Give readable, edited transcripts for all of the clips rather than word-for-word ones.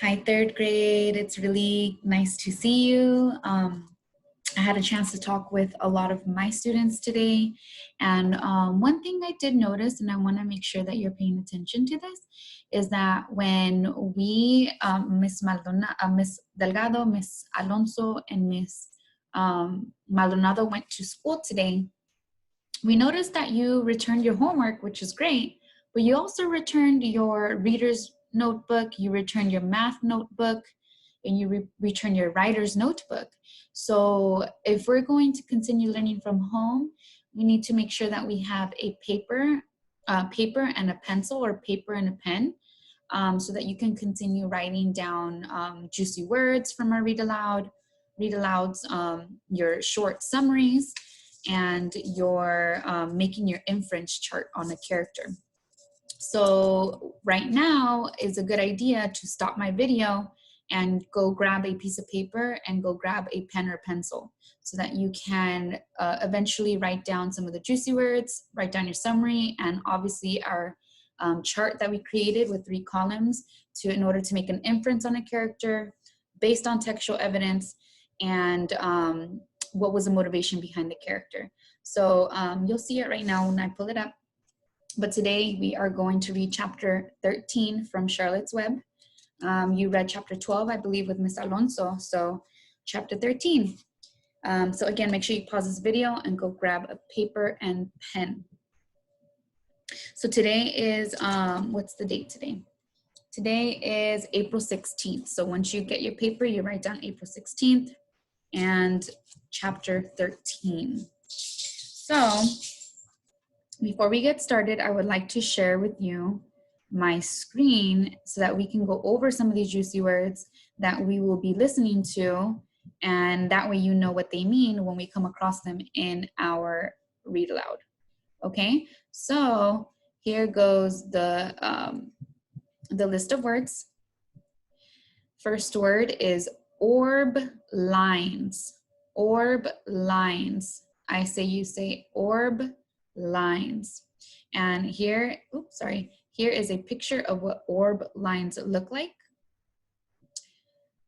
Hi, third grade. It's really nice to see you. I had a chance to talk with a lot of my students today. And one thing I did notice, and I want to make sure that you're paying attention to this, is that when we, Miss Delgado, Miss Alonso, and Miss Maldonado went to school today, we noticed that you returned your homework, which is great, but you also returned your reader's notebook, you returned your math notebook, and you return your writer's notebook. So if we're going to continue learning from home, we need to make sure that we have a paper and a pencil, or paper and a pen, so that you can continue writing down juicy words from our read alouds, your short summaries, and your making your inference chart on a character. So right now is a good idea to stop my video and go grab a piece of paper and go grab a pen or pencil, so that you can eventually write down some of the juicy words, write down your summary, and obviously our chart that we created with 3 columns in order to make an inference on a character based on textual evidence, and what was the motivation behind the character. So you'll see it right now when I pull it up. But today we are going to read chapter 13 from Charlotte's Web. You read chapter 12, I believe, with Miss Alonso. So chapter 13. So again, make sure you pause this video and go grab a paper and pen. So today is, what's the date today? Today is April 16th. So once you get your paper, you write down April 16th and chapter 13. So before we get started, I would like to share with you my screen so that we can go over some of these juicy words that we will be listening to, and that way you know what they mean when we come across them in our read aloud. Okay, so here goes the list of words. First word is orb lines. Orb lines. I say, you say orb lines. And here, here is a picture of what orb lines look like.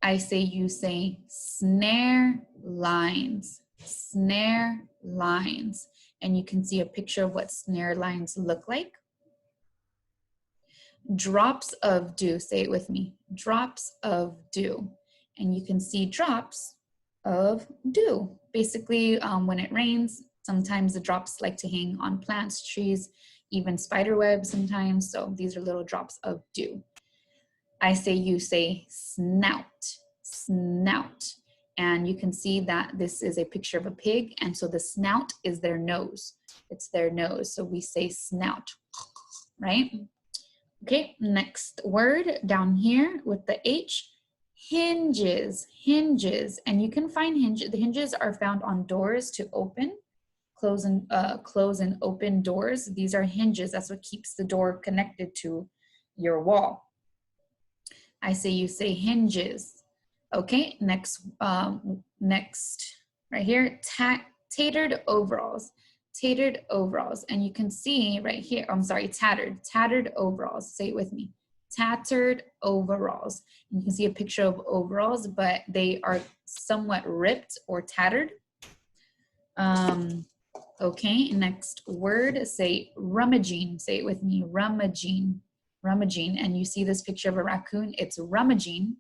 I say, you say snare lines. Snare lines. And you can see a picture of what snare lines look like. Drops of dew, say it with me, drops of dew. And you can see drops of dew. Basically, when it rains, sometimes the drops like to hang on plants, trees, even spider webs sometimes. So these are little drops of dew. I say, you say snout, snout. And you can see that this is a picture of a pig. And so the snout is their nose. It's their nose. So we say snout, right? Okay, next word down here with the H, hinges, hinges. And you can find the hinges are found on doors to open, close and open doors. These are hinges. That's what keeps the door connected to your wall. I say, you say hinges. Okay, next right here, tatered overalls. Tatered overalls. And you can see right here, I'm sorry, tattered overalls. Say it with me. Tattered overalls. And you can see a picture of overalls, but they are somewhat ripped or tattered. Okay, next word, say rummaging. Say it with me, rummaging. Rummaging. And you see this picture of a raccoon, it's rummaging.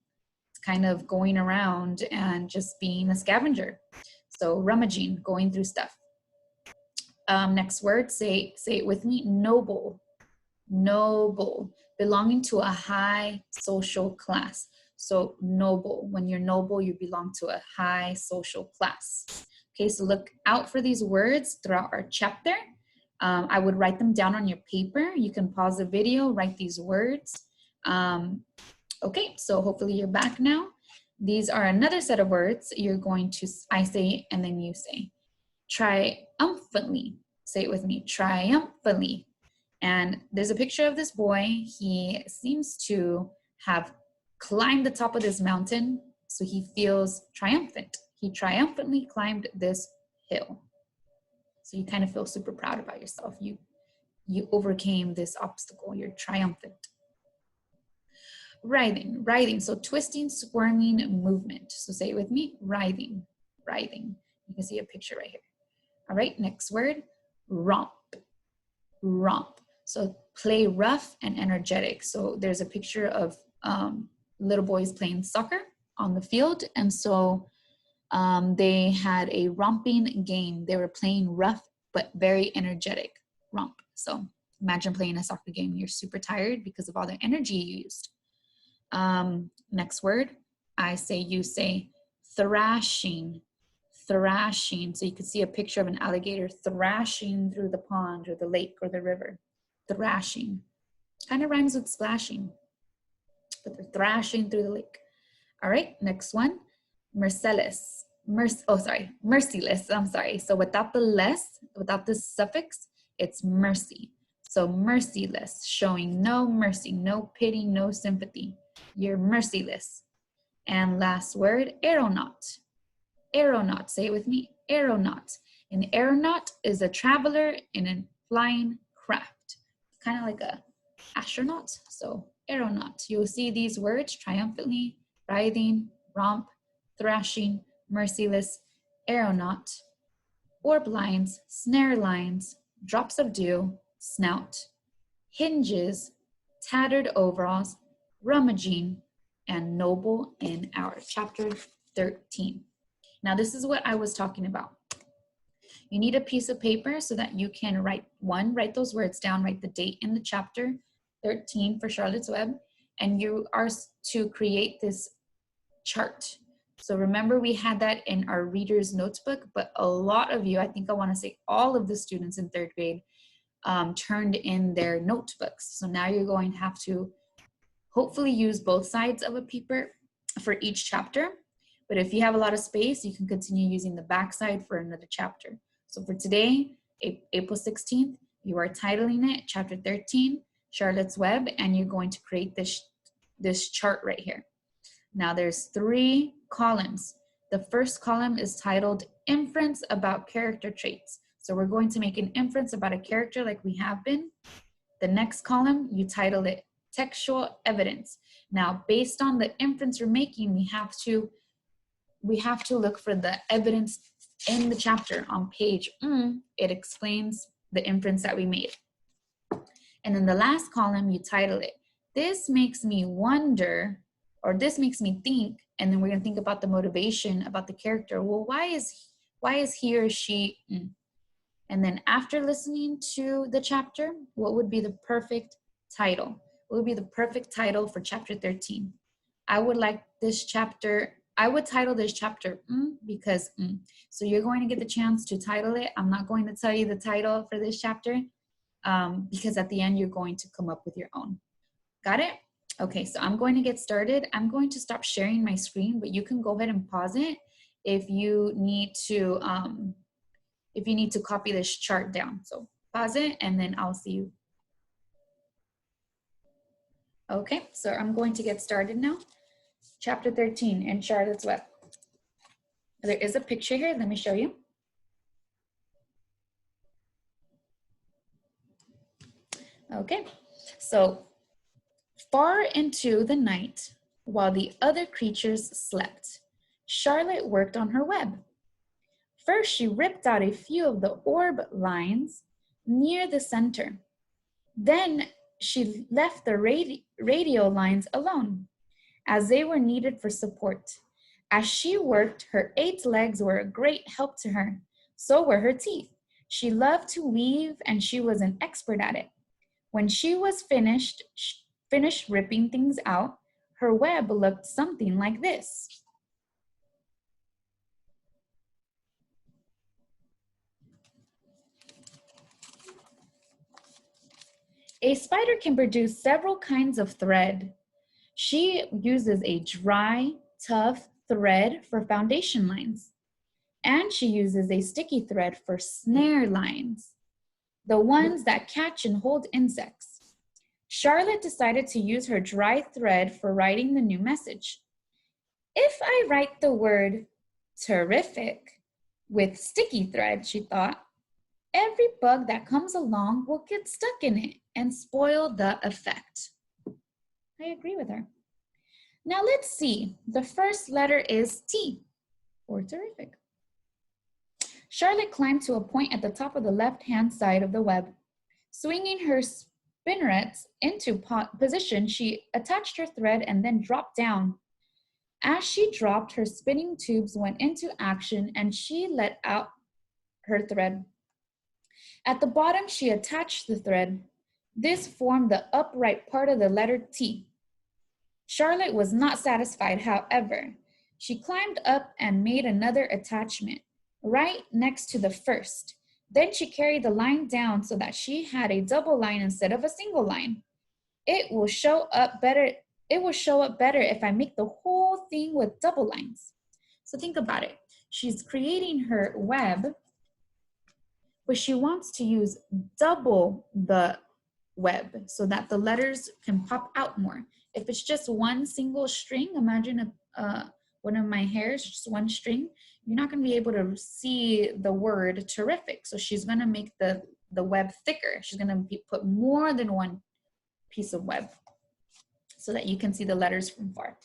It's kind of going around and just being a scavenger. So rummaging, going through stuff. Next word, say it with me, noble. Noble, belonging to a high social class. So noble, when you're noble, you belong to a high social class. Okay, so look out for these words throughout our chapter. I would write them down on your paper. You can pause the video, write these words. Okay, so hopefully you're back now. These are another set of words. You're going to, I say, and then you say. Triumphantly. Say it with me, triumphantly. And there's a picture of this boy. He seems to have climbed the top of this mountain, so he feels triumphant. He triumphantly climbed this hill. So you kind of feel super proud about yourself. You overcame this obstacle. You're triumphant. Writhing. So twisting, squirming movement. So say it with me, writhing. You can see a picture right here. All right, next word, romp. So play rough and energetic. So there's a picture of little boys playing soccer on the field. And so they had a romping game. They were playing rough, but very energetic, romp. So imagine playing a soccer game. You're super tired because of all the energy you used. Next word, you say thrashing. So you can see a picture of an alligator thrashing through the pond or the lake or the river. Thrashing. Kind of rhymes with splashing, but they're thrashing through the lake. All right, next one, merciless. Merciless, I'm sorry. So without the suffix, it's mercy. So merciless, showing no mercy, no pity, no sympathy. You're merciless. And last word, aeronaut. Say it with me, aeronaut. An aeronaut is a traveler in a flying craft, kind of like a astronaut. So aeronaut, you'll see these words triumphantly, writhing, romp, thrashing, merciless, aeronaut, orb lines, snare lines, drops of dew, snout, hinges, tattered overalls, rummaging, and noble in our chapter 13. Now this is what I was talking about. You need a piece of paper so that you can write those words down, write the date in the chapter 13 for Charlotte's Web, and you are to create this chart. So remember, we had that in our reader's notebook, but a lot of you, I think I want to say all of the students in 3rd grade turned in their notebooks. So now you're going to have to hopefully use both sides of a paper for each chapter. But if you have a lot of space, you can continue using the back side for another chapter. So for today, April 16th, you are titling it Chapter 13, Charlotte's Web, and you're going to create this chart right here. Now there's 3 columns. The first column is titled Inference about Character Traits. So we're going to make an inference about a character like we have been. The next column, you title it Textual Evidence. Now, based on the inference we're making, we have to look for the evidence in the chapter. On page it explains the inference that we made. And in the last column, you title it, This Makes Me Wonder, or This Makes Me Think, and then we're going to think about the motivation, about the character. Well, why is he or she? And then after listening to the chapter, what would be the perfect title? What would be the perfect title for chapter 13? I would title this chapter because. So you're going to get the chance to title it. I'm not going to tell you the title for this chapter because at the end you're going to come up with your own. Got it? Okay, so I'm going to get started. I'm going to stop sharing my screen, but you can go ahead and pause it if you need to copy this chart down. So pause it and then I'll see you. Okay, so I'm going to get started now. Chapter 13 in Charlotte's Web. There is a picture here. Let me show you. Okay, so far into the night, while the other creatures slept, Charlotte worked on her web. First, she ripped out a few of the orb lines near the center. Then she left the radio lines alone, as they were needed for support. As she worked, her 8 legs were a great help to her. So were her teeth. She loved to weave, and she was an expert at it. When she was finished ripping things out, her web looked something like this. A spider can produce several kinds of thread. She uses a dry, tough thread for foundation lines, and she uses a sticky thread for snare lines, the ones that catch and hold insects. Charlotte decided to use her dry thread for writing the new message. If I write the word terrific with sticky thread, she thought, every bug that comes along will get stuck in it and spoil the effect. I agree with her. Now let's see. The first letter is T, or terrific. Charlotte climbed to a point at the top of the left-hand side of the web. Swinging her spinnerets into position, she attached her thread and then dropped down. As she dropped, her spinning tubes went into action and she let out her thread. At the bottom, she attached the thread. This formed the upright part of the letter T. Charlotte was not satisfied, however. She climbed up and made another attachment, right next to the first. Then she carried the line down so that she had a double line instead of a single line. It will show up better if I make the whole thing with double lines. So think about it. She's creating her web, but she wants to use double the web so that the letters can pop out more. If it's just one single string, imagine one of my hairs, just one string, you're not going to be able to see the word terrific. So she's going to make the web thicker. She's going to put more than one piece of web so that you can see the letters from far.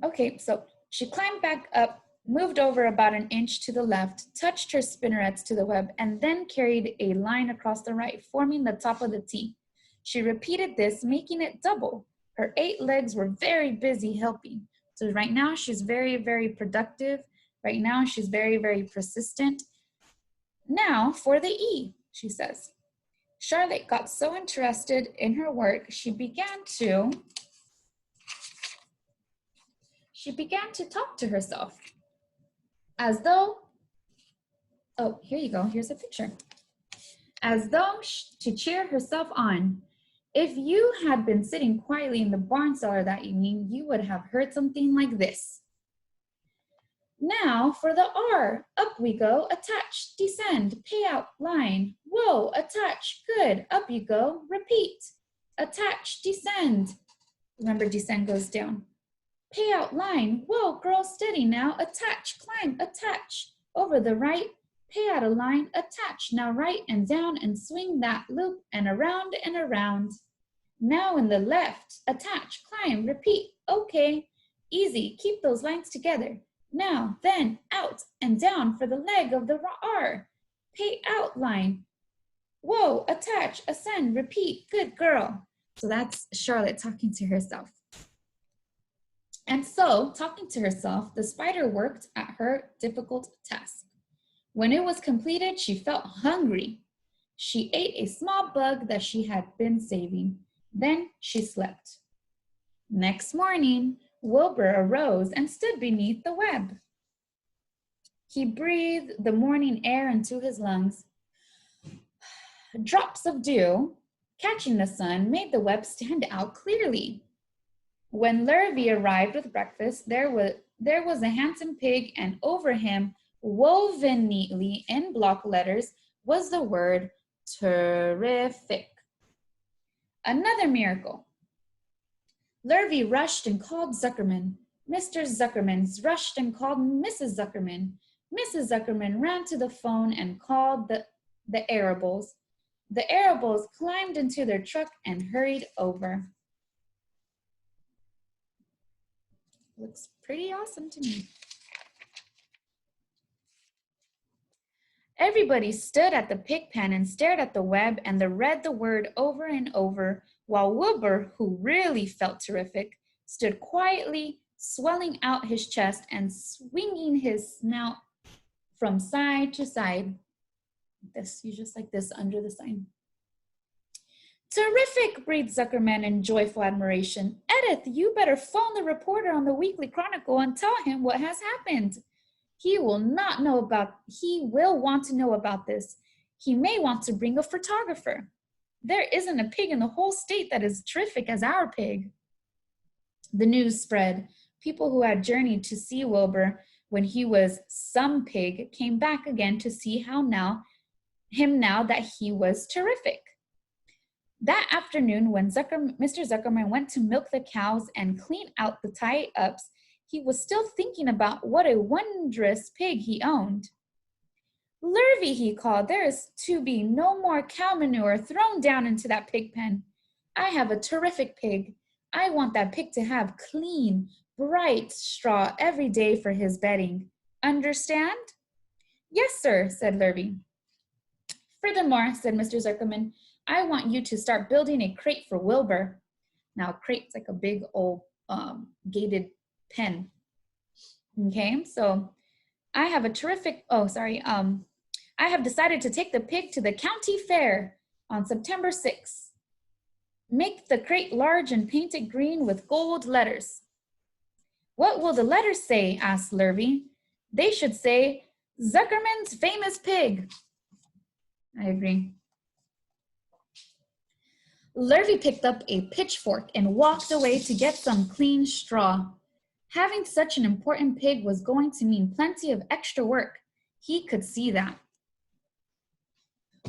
Okay, so she climbed back up, moved over about an inch to the left, touched her spinnerets to the web, and then carried a line across the right, forming the top of the T. She repeated this, making it double. Her 8 legs were very busy helping. So right now she's very, very productive. Right now she's very, very persistent. Now for the E, she says. Charlotte got so interested in her work, she began to talk to herself as though, oh, here you go, here's a picture. As though to cheer herself on. If you had been sitting quietly in the barn cellar that evening, you would have heard something like this. Now for the R, up we go, attach, descend, pay out, line, whoa, attach, good, up you go, repeat, attach, descend. Remember, descend goes down. Pay out, line, whoa, girl, steady now, attach, climb, attach, over the right, pay out a line, attach, now right and down and swing that loop and around and around. Now in the left, attach, climb, repeat, okay, easy, keep those lines together. Now, then, out and down for the leg of the R. Pay out line. Whoa, attach, ascend, repeat, good girl. So that's Charlotte talking to herself. And so, talking to herself, the spider worked at her difficult task. When it was completed, she felt hungry. She ate a small bug that she had been saving. Then she slept. Next morning, Wilbur arose and stood beneath the web. He breathed the morning air into his lungs. Drops of dew, catching the sun, made the web stand out clearly. When Lurvy arrived with breakfast, there was a handsome pig, and over him, woven neatly in block letters, was the word terrific. Another miracle. Lurvy rushed and called Zuckerman. Mr. Zuckerman rushed and called Mrs. Zuckerman. Mrs. Zuckerman ran to the phone and called the Arables. The Arables climbed into their truck and hurried over. Looks pretty awesome to me. Everybody stood at the pig pen and stared at the web and read the word over and over, while Wilbur, who really felt terrific, stood quietly, swelling out his chest and swinging his snout from side to side. Just like this under the sign. Terrific, breathed Zuckerman in joyful admiration. Edith, you better phone the reporter on the Weekly Chronicle and tell him what has happened. He will want to know about this. He may want to bring a photographer. There isn't a pig in the whole state that is terrific as our pig. The news spread. People who had journeyed to see Wilbur when he was some pig came back again to see him now that he was terrific. That afternoon, when Mr. Zuckerman went to milk the cows and clean out the tie-ups, he was still thinking about what a wondrous pig he owned. Lurvy, he called, there is to be no more cow manure thrown down into that pig pen. I have a terrific pig. I want that pig to have clean, bright straw every day for his bedding. Understand? Yes, sir, said Lurvy. Furthermore, said Mr. Zuckerman, I want you to start building a crate for Wilbur. Now, a crate's like a big old gated pen. Okay, so I have a terrific, I have decided to take the pig to the county fair on September 6th. Make the crate large and paint it green with gold letters. What will the letters say? Asked Lurvy. They should say, Zuckerman's famous pig. I agree. Lurvy picked up a pitchfork and walked away to get some clean straw. Having such an important pig was going to mean plenty of extra work. He could see that.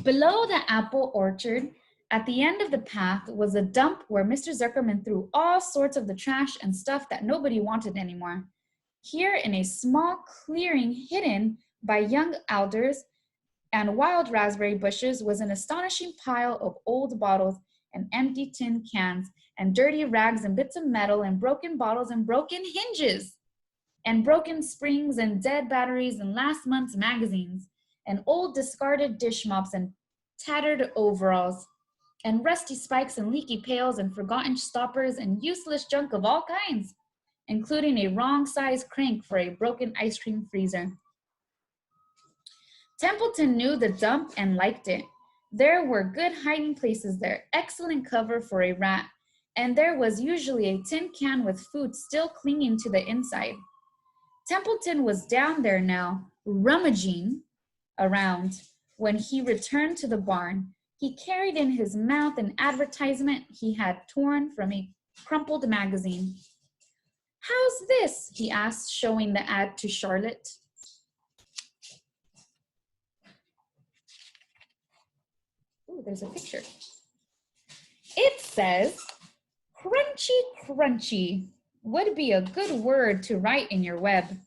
Below the apple orchard, at the end of the path, was a dump where Mr. Zuckerman threw all sorts of the trash and stuff that nobody wanted anymore. Here, in a small clearing hidden by young alders and wild raspberry bushes, was an astonishing pile of old bottles and empty tin cans and dirty rags and bits of metal and broken bottles and broken hinges and broken springs and dead batteries and last month's magazines and old discarded dish mops and tattered overalls and rusty spikes and leaky pails and forgotten stoppers and useless junk of all kinds, including a wrong-sized crank for a broken ice cream freezer. Templeton knew the dump and liked it. There were good hiding places there, excellent cover for a rat, and there was usually a tin can with food still clinging to the inside. Templeton was down there now, rummaging around. When he returned to the barn, he carried in his mouth an advertisement he had torn from a crumpled magazine. How's this? He asked, showing the ad to Charlotte. Ooh, there's a picture. It says, crunchy, crunchy would be a good word to write in your web.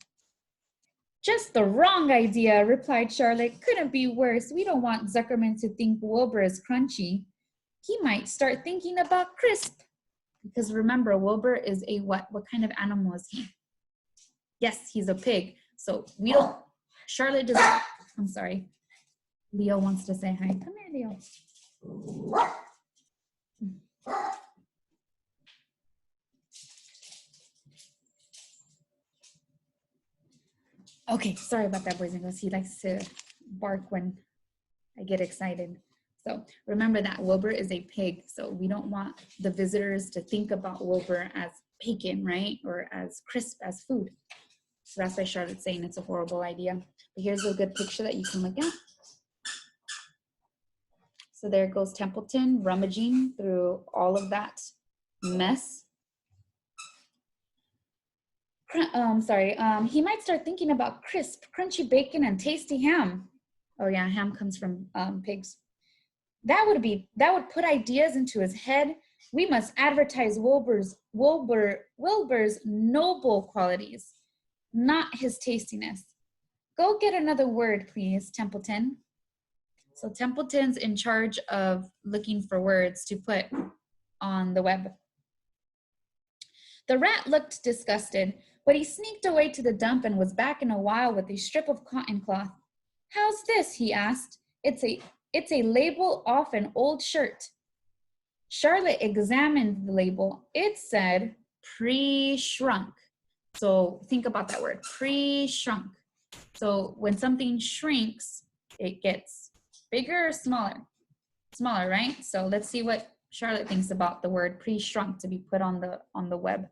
Just the wrong idea, replied Charlotte. Couldn't be worse. We don't want Zuckerman to think Wilbur is crunchy. He might start thinking about crisp. Because remember, Wilbur is a what? What kind of animal is he? Yes, he's a pig. So we don't, Charlotte doesn't, I'm sorry. Leo wants to say hi. Come here, Leo. Okay, sorry about that, boys and girls. He likes to bark when I get excited. So remember that Wilbur is a pig. So we don't want the visitors to think about Wilbur as bacon, right? Or as crisp as food. So that's why Charlotte's saying it's a horrible idea. But here's a good picture that you can look at. So there goes Templeton rummaging through all of that mess. He might start thinking about crisp, crunchy bacon and tasty ham. Oh yeah, ham comes from pigs. That would put ideas into his head. We must advertise Wilbur's noble qualities, not his tastiness. Go get another word, please, Templeton. So Templeton's in charge of looking for words to put on the web. The rat looked disgusted, but he sneaked away to the dump and was back in a while with a strip of cotton cloth. How's this? He asked. It's a label off an old shirt. Charlotte examined the label. It said pre-shrunk. So think about that word, pre-shrunk. So when something shrinks, it gets bigger or smaller? Smaller, right? So let's see what Charlotte thinks about the word pre-shrunk to be put on the web.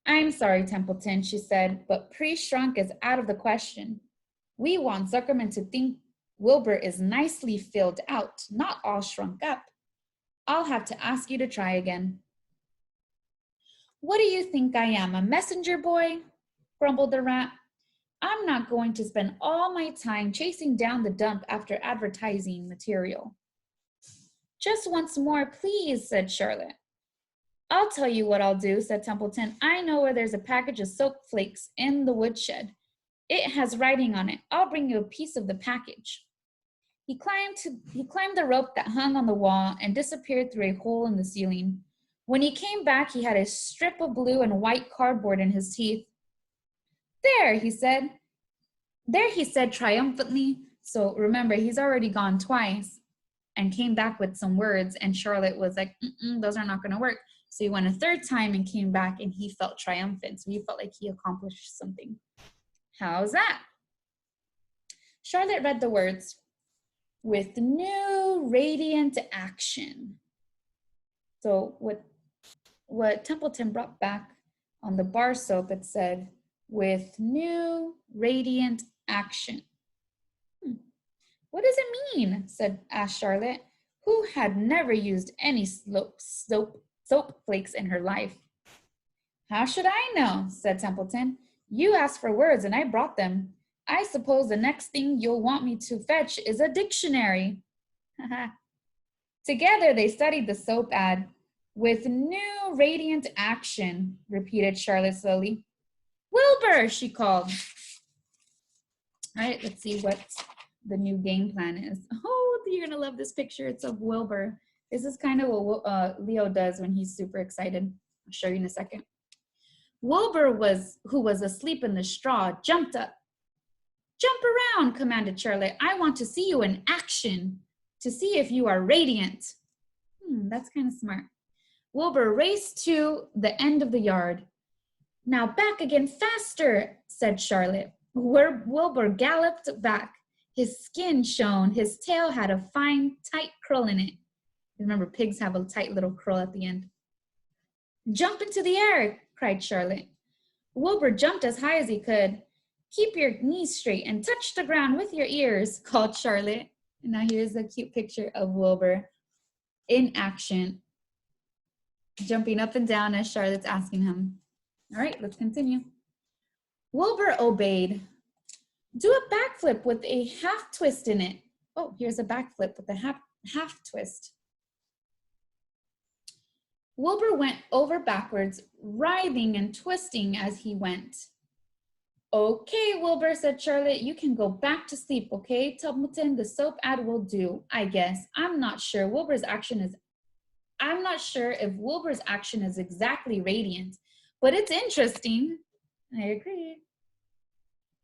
I'm sorry, Templeton, she said, but pre-shrunk is out of the question. We want Zuckerman to think Wilbur is nicely filled out, not all shrunk up. I'll have to ask you to try again. What do you think I am, a messenger boy? Grumbled the rat. I'm not going to spend all my time chasing down the dump after advertising material. Just once more, please, said Charlotte. I'll tell you what I'll do, said Templeton. I know where there's a package of soap flakes in the woodshed. It has writing on it. I'll bring you a piece of the package. He climbed the rope that hung on the wall and disappeared through a hole in the ceiling. When he came back, he had a strip of blue and white cardboard in his teeth. There, he said. There, he said triumphantly. So remember, he's already gone twice and came back with some words, and Charlotte was like, those are not going to work. So he went a third time and came back, and he felt triumphant. So he felt like he accomplished something. How's that? Charlotte read the words, with new radiant action. So what Templeton brought back on the bar soap, it said, with new radiant action. What does it mean? asked Charlotte, who had never used any soap flakes in her life. How should I know? Said Templeton. You asked for words and I brought them. I suppose the next thing you'll want me to fetch is a dictionary. Together they studied the soap ad. With new radiant action, repeated Charlotte slowly. Wilbur, she called. All right, let's see what the new game plan is. Oh, you're gonna love this picture. It's of Wilbur. This is kind of what Leo does when he's super excited. I'll show you in a second. Wilbur, who was asleep in the straw, jumped up. Jump around, commanded Charlotte. I want to see you in action, to see if you are radiant. That's kind of smart. Wilbur raced to the end of the yard. Now back again faster, said Charlotte. Wilbur galloped back. His skin shone. His tail had a fine, tight curl in it. Remember, pigs have a tight little curl at the end. Jump into the air, cried Charlotte. Wilbur jumped as high as he could. Keep your knees straight and touch the ground with your ears, called Charlotte. And now here's a cute picture of Wilbur in action, jumping up and down as Charlotte's asking him. All right, let's continue. Wilbur obeyed. Do a backflip with a half twist in it. Oh, here's a backflip with a half twist. Wilbur went over backwards, writhing and twisting as he went. Okay, Wilbur, said Charlotte, you can go back to sleep, okay? Templeton, the soap ad will do, I guess. I'm not sure if Wilbur's action is exactly radiant, but it's interesting. I agree.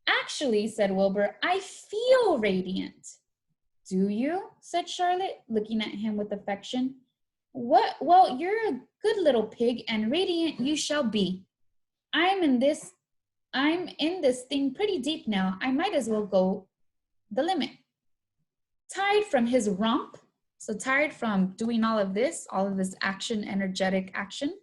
Actually, said Wilbur, I feel radiant. Do you? Said Charlotte, looking at him with affection. What? Well, you're a good little pig, and radiant you shall be. I'm in this thing pretty deep now. I might as well go the limit. Tired from his romp, so tired from doing all of this action, energetic action,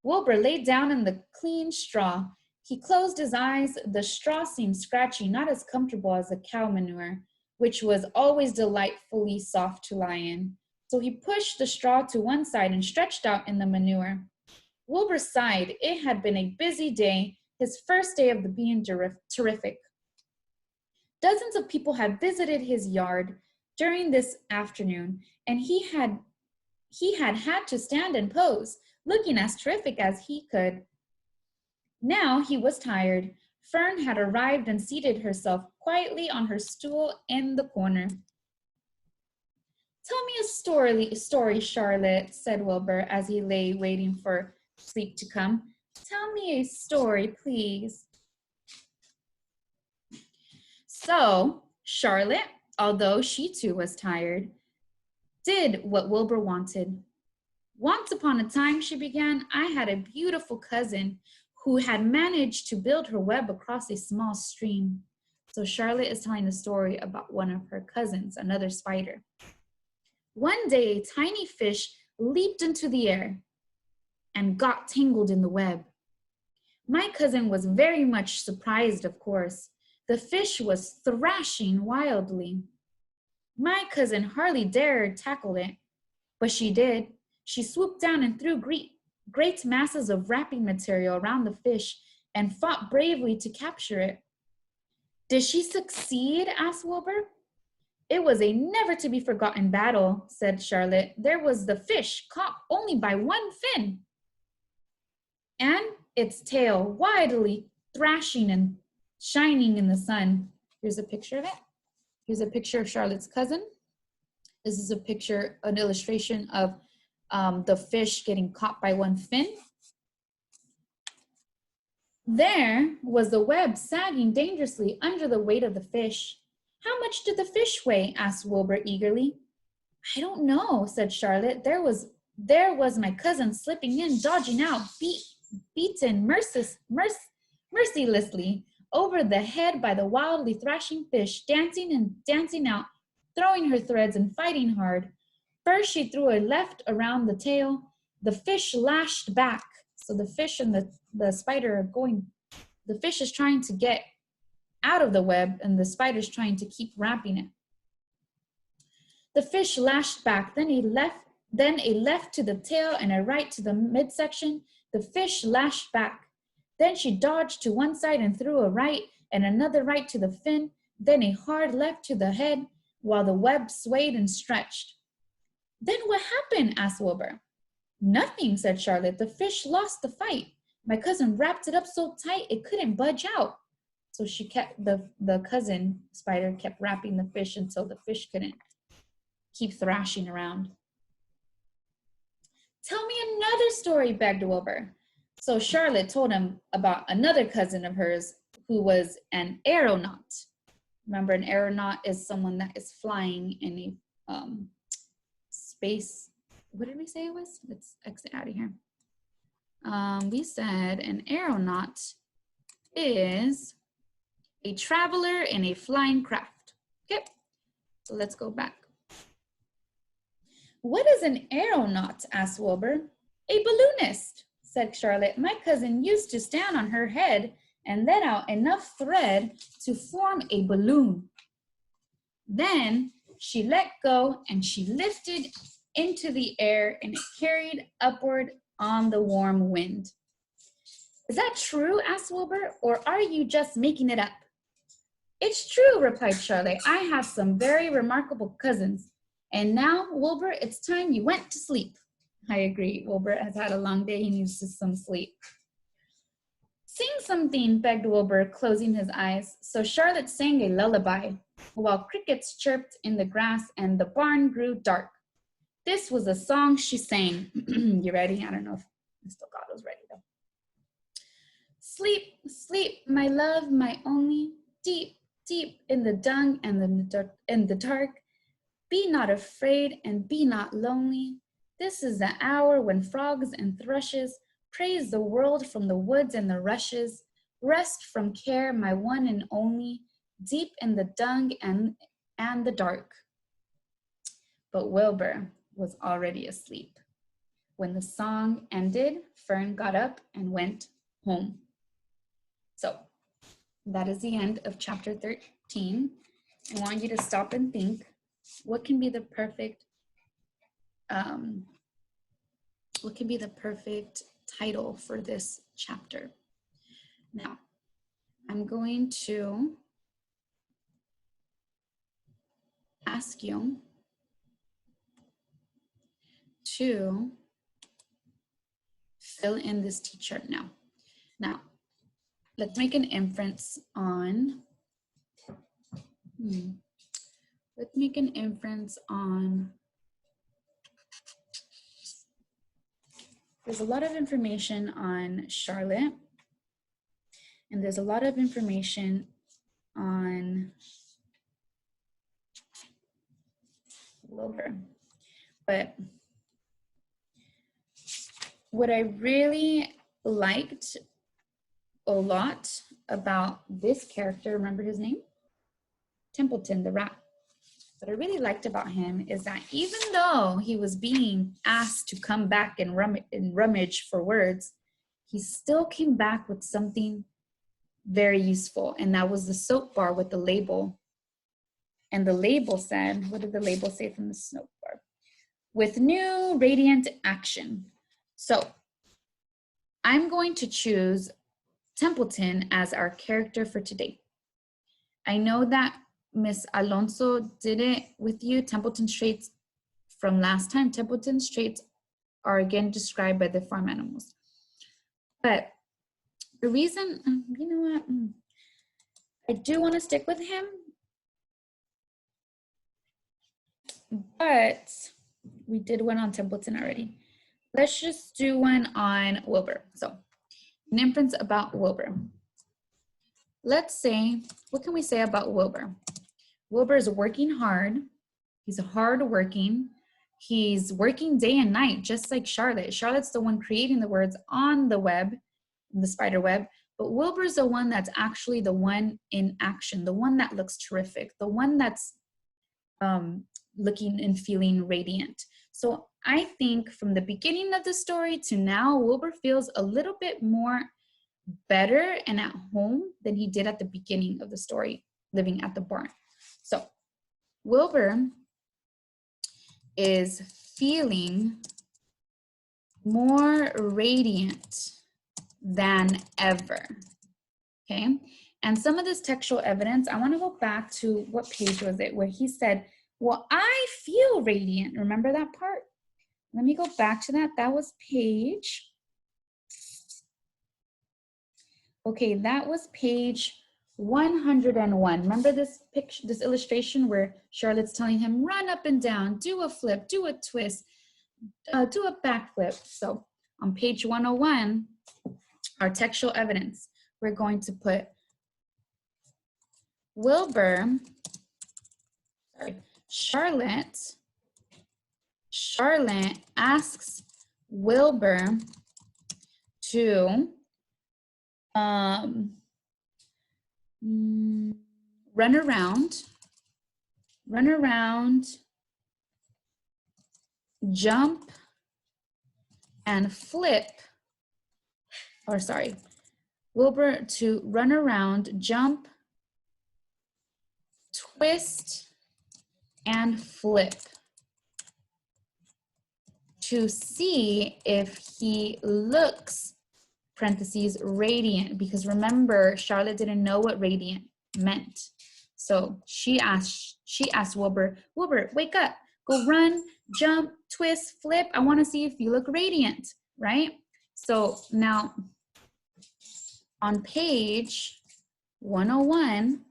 Wilbur lay down in the clean straw. He closed his eyes. The straw seemed scratchy, not as comfortable as the cow manure, which was always delightfully soft to lie in. So he pushed the straw to one side and stretched out in the manure. Wilbur sighed. It had been a busy day, his first day of being terrific. Dozens of people had visited his yard during this afternoon, and he had to stand and pose, looking as terrific as he could. Now he was tired. Fern had arrived and seated herself quietly on her stool in the corner. Tell me a story, Charlotte, said Wilbur as he lay waiting for sleep to come. Tell me a story, please. So Charlotte, although she too was tired, did what Wilbur wanted. Once upon a time, she began, I had a beautiful cousin who had managed to build her web across a small stream. So Charlotte is telling a story about one of her cousins, another spider. One day, a tiny fish leaped into the air and got tangled in the web. My cousin was very much surprised, of course. The fish was thrashing wildly. My cousin hardly dared tackle it, but she did. She swooped down and threw great masses of wrapping material around the fish and fought bravely to capture it. Did she succeed? Asked Wilbur. It was a never-to-be-forgotten battle, said Charlotte. There was the fish caught only by one fin, and its tail widely thrashing and shining in the sun. Here's a picture of it. Here's a picture of Charlotte's cousin. This is a picture, an illustration of the fish getting caught by one fin. There was the web sagging dangerously under the weight of the fish. How much did the fish weigh? Asked Wilbur eagerly. I don't know, said Charlotte. There was my cousin slipping in, dodging out, beaten mercilessly over the head by the wildly thrashing fish, dancing and dancing out, throwing her threads and fighting hard. First she threw a left around the tail. The fish lashed back. So the fish and the spider are going, the fish is trying to get out of the web and the spider's trying to keep wrapping it. The fish lashed back, then a left to the tail and a right to the midsection. The fish lashed back. Then she dodged to one side and threw a right and another right to the fin, then a hard left to the head while the web swayed and stretched. Then what happened? Asked Wilbur. Nothing, said Charlotte. The fish lost the fight. My cousin wrapped it up so tight it couldn't budge out. So she kept, the cousin spider kept wrapping the fish until the fish couldn't keep thrashing around. Tell me another story, begged Wilbur. So Charlotte told him about another cousin of hers who was an aeronaut. Remember, an aeronaut is someone that is flying in a space. What did we say it was? Let's exit out of here. We said an aeronaut is a traveler in a flying craft. Okay, so let's go back. What is an aeronaut? Asked Wilbur. A balloonist, said Charlotte. My cousin used to stand on her head and let out enough thread to form a balloon. Then she let go and she lifted into the air and it carried upward on the warm wind. Is that true? Asked Wilbur, or are you just making it up? It's true, replied Charlotte. I have some very remarkable cousins. And now, Wilbur, it's time you went to sleep. I agree. Wilbur has had a long day. He needs some sleep. Sing something, begged Wilbur, closing his eyes. So Charlotte sang a lullaby, while crickets chirped in the grass and the barn grew dark. This was a song she sang. You ready? I don't know if the staccato's ready, though. Sleep, sleep, my love, my only, deep, deep in the dung and the dark. Be not afraid and be not lonely. This is the hour when frogs and thrushes praise the world from the woods and the rushes. Rest from care, my one and only, deep in the dung and the dark. But Wilbur was already asleep. When the song ended, Fern got up and went home. So that is the end of chapter 13. I want you to stop and think, what can be the perfect title for this chapter? Now, I'm going to ask you to fill in this t-shirt now. Now, let's make an inference on, there's a lot of information on Charlotte, and there's a lot of information on Wilbur. But what I really liked a lot about this character, remember his name? Templeton, the rat. What I really liked about him is that even though he was being asked to come back and rummage for words, he still came back with something very useful, and that was the soap bar with the label. And the label said, what did the label say from the soap bar? With new radiant action. So I'm going to choose Templeton as our character for today. I know that Miss Alonso did it with you. Templeton's traits from last time. Templeton's traits are again described by the farm animals. But the reason, you know what? I do want to stick with him. But We did one on Templeton already. Let's just do one on Wilbur. So an inference about Wilbur. Let's say, what can we say about Wilbur? Wilbur is working hard. He's hardworking. He's working day and night, just like Charlotte. Charlotte's the one creating the words on the web, the spider web, but Wilbur's the one that's actually the one in action, the one that looks terrific, the one that's looking and feeling radiant. So I think from the beginning of the story to now, Wilbur feels a little bit more better and at home than he did at the beginning of the story, living at the barn. So Wilbur is feeling more radiant than ever, okay? And some of this textual evidence, I want to go back to, what page was it, where he said, well, I feel radiant. Remember that part? Let me go back to that. That was page, okay, that was page 101. Remember this picture, this illustration where Charlotte's telling him, run up and down, do a flip, do a twist, do a backflip. So on page 101, our textual evidence, we're going to put Wilbur, Charlotte asks Wilbur to run around, jump and flip, or sorry, Wilbur to run around, jump, twist, and flip to see if he looks, parentheses, radiant, because remember, Charlotte didn't know what radiant meant. So she asked Wilbur, wake up, go run, jump, twist, flip. I want to see if you look radiant, right? So now on page 101,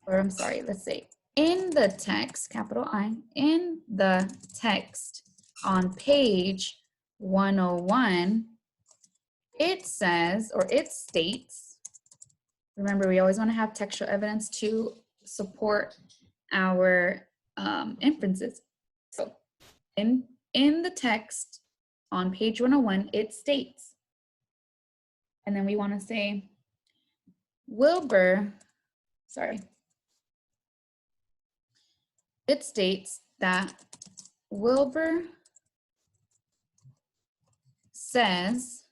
or I'm sorry, let's say in the text, capital I, in the text on page 101, it says, or it states, remember we always want to have textual evidence to support our inferences. So in the text on page 101, it states, and then we want to say Wilbur, sorry, it states that Wilbur says,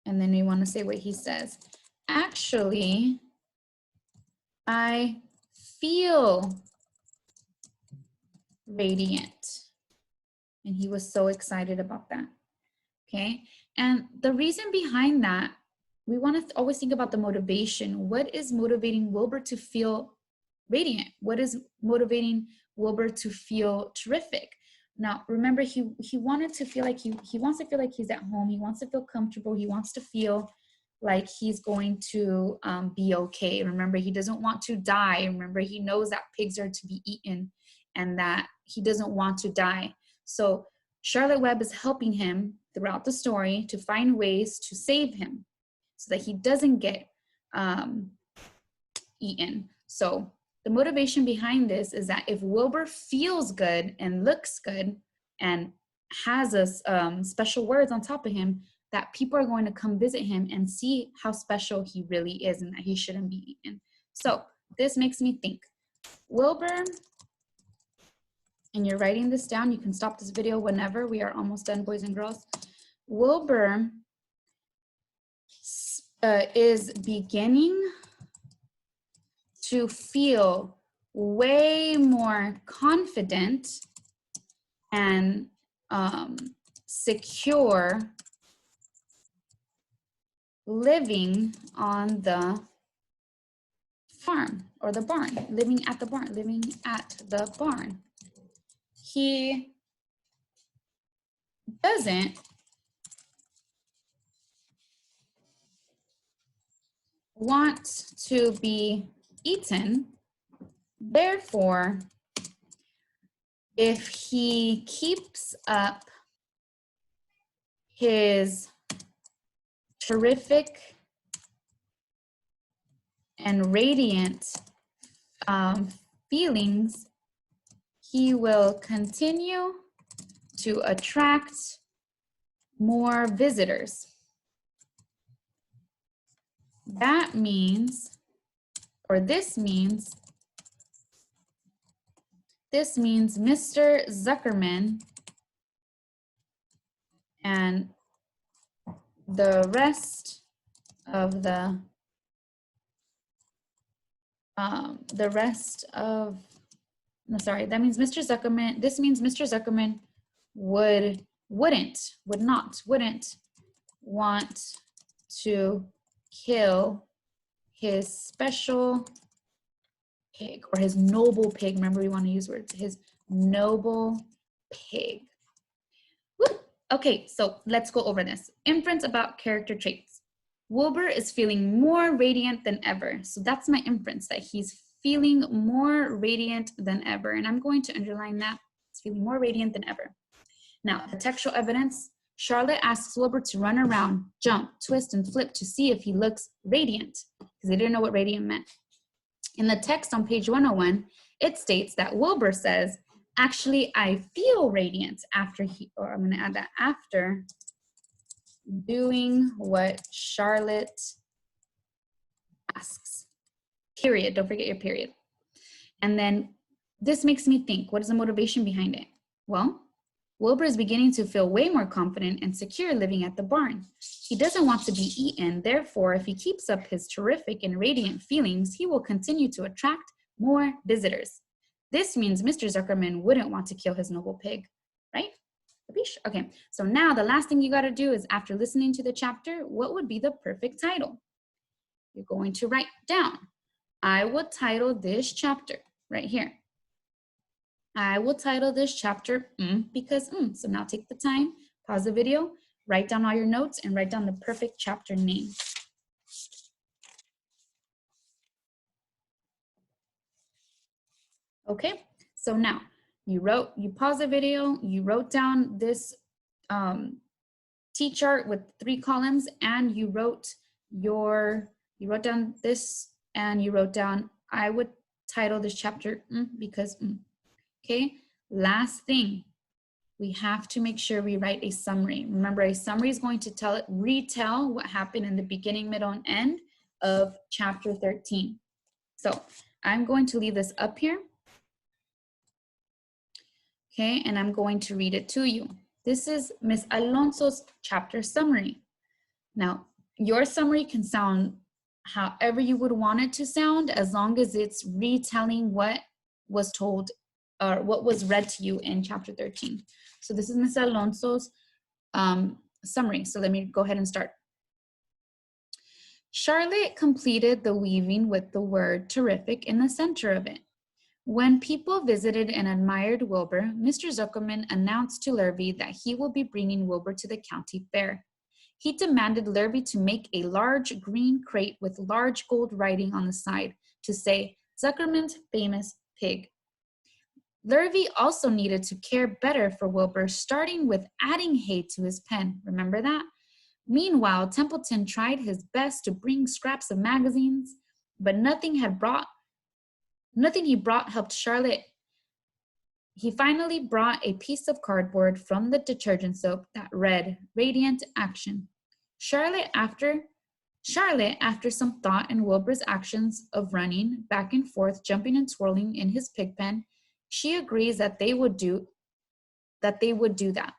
and then we want to say what he says. Actually, I feel radiant. And he was so excited about that. Okay. And the reason behind that, we want to always think about the motivation. What is motivating Wilbur to feel radiant? What is motivating Wilbur to feel terrific? Now, remember, he wanted to feel like he wants to feel like he's at home. He wants to feel comfortable. He wants to feel like he's going to be okay. Remember, he doesn't want to die. Remember, he knows that pigs are to be eaten and that he doesn't want to die. So Charlotte Webb is helping him throughout the story to find ways to save him so that he doesn't get eaten. So the motivation behind this is that if Wilbur feels good and looks good and has a special words on top of him, that people are going to come visit him and see how special he really is and that he shouldn't be eaten. So this makes me think, Wilbur, and you're writing this down, you can stop this video whenever. We are almost done, boys and girls. Wilbur is beginning to feel way more confident and secure living on the farm or the barn, living at the barn. He doesn't want to be eaten, therefore if he keeps up his terrific and radiant feelings, he will continue to attract more visitors. That means, or this means Mr. Zuckerman and the rest of that means Mr. Zuckerman, this means Mr. Zuckerman wouldn't want to kill his special pig, or his noble pig. Remember, we want to use words, his noble pig. Woo. Okay, so let's go over this. Inference about character traits. Wilbur is feeling more radiant than ever. So that's my inference, that he's feeling more radiant than ever. And I'm going to underline that. He's feeling more radiant than ever. Now, the textual evidence. Charlotte asks Wilbur to run around, jump, twist, and flip to see if he looks radiant, because they didn't know what radiant meant. In the text on page 101, it states that Wilbur says, actually, I feel radiant after I'm going to add that, after doing what Charlotte asks. Period. Don't forget your period. And then this makes me think, what is the motivation behind it? Well, Wilbur is beginning to feel way more confident and secure living at the barn. He doesn't want to be eaten. Therefore, if he keeps up his terrific and radiant feelings, he will continue to attract more visitors. This means Mr. Zuckerman wouldn't want to kill his noble pig, right? Okay, so now the last thing you got to do is, after listening to the chapter, what would be the perfect title? You're going to write down, I will title this chapter right here. I will title this chapter because. So now take the time, pause the video, write down all your notes, and write down the perfect chapter name. Okay, so now you paused the video, you wrote down this T-chart with 3 columns, and you wrote down this, and you wrote down, I would title this chapter because. Okay, last thing, we have to make sure we write a summary. Remember, a summary is going to retell what happened in the beginning, middle, and end of chapter 13. So I'm going to leave this up here. Okay, and I'm going to read it to you. This is Ms. Alonso's chapter summary. Now, your summary can sound however you would want it to sound, as long as it's retelling what was told or what was read to you in chapter 13. So this is Ms. Alonso's summary. So let me go ahead and start. Charlotte completed the weaving with the word terrific in the center of it. When people visited and admired Wilbur, Mr. Zuckerman announced to Lurvy that he will be bringing Wilbur to the county fair. He demanded Lurvy to make a large green crate with large gold writing on the side to say, Zuckerman's famous pig. Lurvy also needed to care better for Wilbur, starting with adding hay to his pen. Remember that? Meanwhile, Templeton tried his best to bring scraps of magazines, but nothing he brought helped Charlotte. He finally brought a piece of cardboard from the detergent soap that read, Radiant Action. Charlotte, after some thought in Wilbur's actions of running back and forth, jumping and twirling in his pig pen, she agrees that they would do that.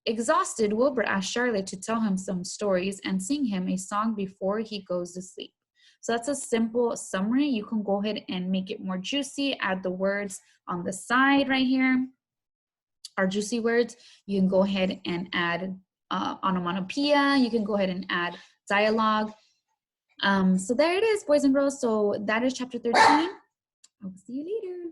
Exhausted, Wilbur asked Charlotte to tell him some stories and sing him a song before he goes to sleep. So that's a simple summary. You can go ahead and make it more juicy, add the words on the side right here, our juicy words. You can go ahead and add onomatopoeia. You can go ahead and add dialogue. So there it is, boys and girls. So that is chapter 13. I'll see you later.